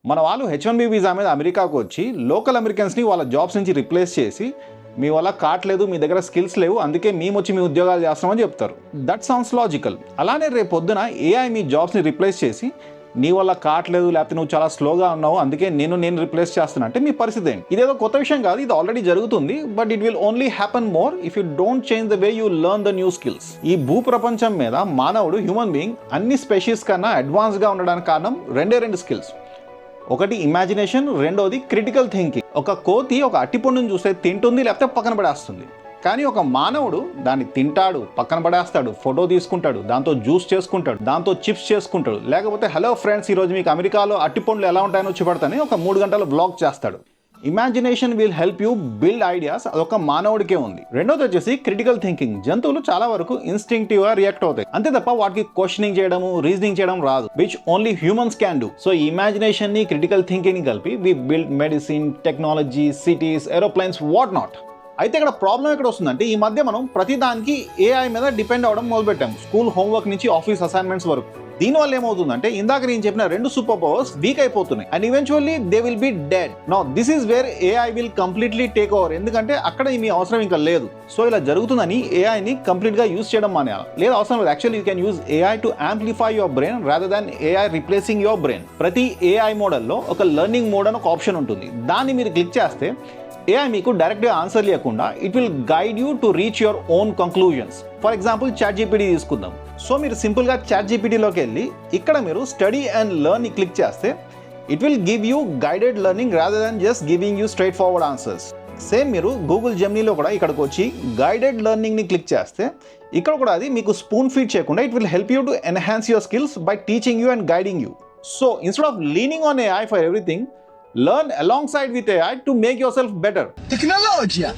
మన వాళ్ళు H1B visa మీద అమెరికాకు వచ్చి లోకల్ అమెరికన్స్ని వాళ్ళ జాబ్స్ నుంచి రిప్లేస్ చేసి మీ వల్ల కావట్లేదు, మీ దగ్గర స్కిల్స్ లేవు, అందుకే మేము వచ్చి మీ ఉద్యోగాలు చేస్తామని చెప్తారు. That sounds logical. అలానే రేపు పొద్దున AI మీ జాబ్స్ని రిప్లేస్ చేసి నీ వల్ల కావట్లేదు, లేకపోతే నువ్వు చాలా స్లోగా ఉన్నావు, అందుకే నేను రిప్లేస్ చేస్తున్నా అంటే మీ పరిస్థితి ఏంటి? ఇదేదో కొత్త విషయం కాదు, ఇది ఆల్రెడీ జరుగుతుంది. But it will only happen more if you don't change the way you learn the new skills. ఈ భూ ప్రపంచం మీద మానవుడు, హ్యూమన్ బీయింగ్ అన్ని స్పెషీస్ కన్నా అడ్వాన్స్గా ఉండడానికి కారణం రెండు స్కిల్స్. ఒకటి ఇమాజినేషన్, రెండోది క్రిటికల్ థింకింగ్. ఒక కోతి ఒక అట్టిపండుని చూస్తే తింటుంది, లేకపోతే పక్కన పడేస్తుంది. కానీ ఒక మానవుడు దాన్ని తింటాడు, పక్కన పడేస్తాడు, ఫోటో తీసుకుంటాడు, దాంతో జ్యూస్ చేసుకుంటాడు, దాంతో చిప్స్ చేసుకుంటాడు, లేకపోతే హలో ఫ్రెండ్స్ ఈరోజు మీకు అమెరికాలో అట్టిపండ్లు ఎలా ఉంటాయని వచ్చి పడతానే ఒక 3 గంటలు బ్లాగ్ చేస్తాడు. Imagination will help you build ideas. అదొక మానవుడికే ఉంది. రెండోది వచ్చేసి క్రిటికల్ థింకింగ్. జంతువులు చాలా వరకు ఇన్స్టింక్టివ్గా రియాక్ట్ అవుతాయి, అంతే తప్ప వాటికి క్వశ్చనింగ్ చేయడము, రీజనింగ్ చేయడం రాదు, which only humans can do. So ఈ ఇమాజినేషన్ ని, క్రిటికల్ థింకింగ్ ని కలిపి we build medicine, technology, cities, aeroplanes, what not. అయితే ఇక్కడ ప్రాబ్లం ఎక్కడ వస్తుందంటే ఈ మధ్య మనం ప్రతిదానికి AI మీద డిపెండ్ అవ్వడం మొదలుపెట్టాము. స్కూల్ హోంవర్క్ నుంచి ఆఫీస్ అసైన్మెంట్స్ వరకు. దీనివల్ల ఏమవుతుందంటే ఇందాక నేను చెప్పిన 2 సూపర్ పవర్స్ వీక్ అయిపోతున్నాయి and eventually they will be dead. Now this is where AI will completely take over. ఎందుకంటే అక్కడ మీ అవసరం ఇంకా లేదు. సో ఇలా జరుగుతుందని AI ని కంప్లీట్ గా యూజ్ చేయడం మానేయాలి. లేదా అవసరం లేదు. Actually you can use AI to amplify your brain rather than AI replacing your brain. ప్రతి AI మోడల్లో ఒక లెర్నింగ్ మోడ్ అని ఒక ఆప్షన్ ఉంటుంది. దాన్ని మీరు క్లిక్ చేస్తే AI మీకు డైరెక్ట్గా ఆన్సర్ లేకుండా it will guide you to reach your own conclusions. For example ChatGPT తీసుకుందాం. సో మీరు సింపుల్గా ChatGPTలోకి వెళ్ళి ఇక్కడ మీరు స్టడీ అండ్ లెర్న్ క్లిక్ చేస్తే it will give you guided learning rather than just giving you straight forward answers. Same మీరు Google జెమినీలో కూడా ఇక్కడికి వచ్చి గైడెడ్ లెర్నింగ్ని క్లిక్ చేస్తే ఇక్కడ కూడా అది మీకు స్పూన్ ఫీడ్ చేయకుండా it will help you to enhance your skills by teaching you and guiding you. So instead of leaning on AI for everything, learn alongside with AI to make yourself better. Technologia.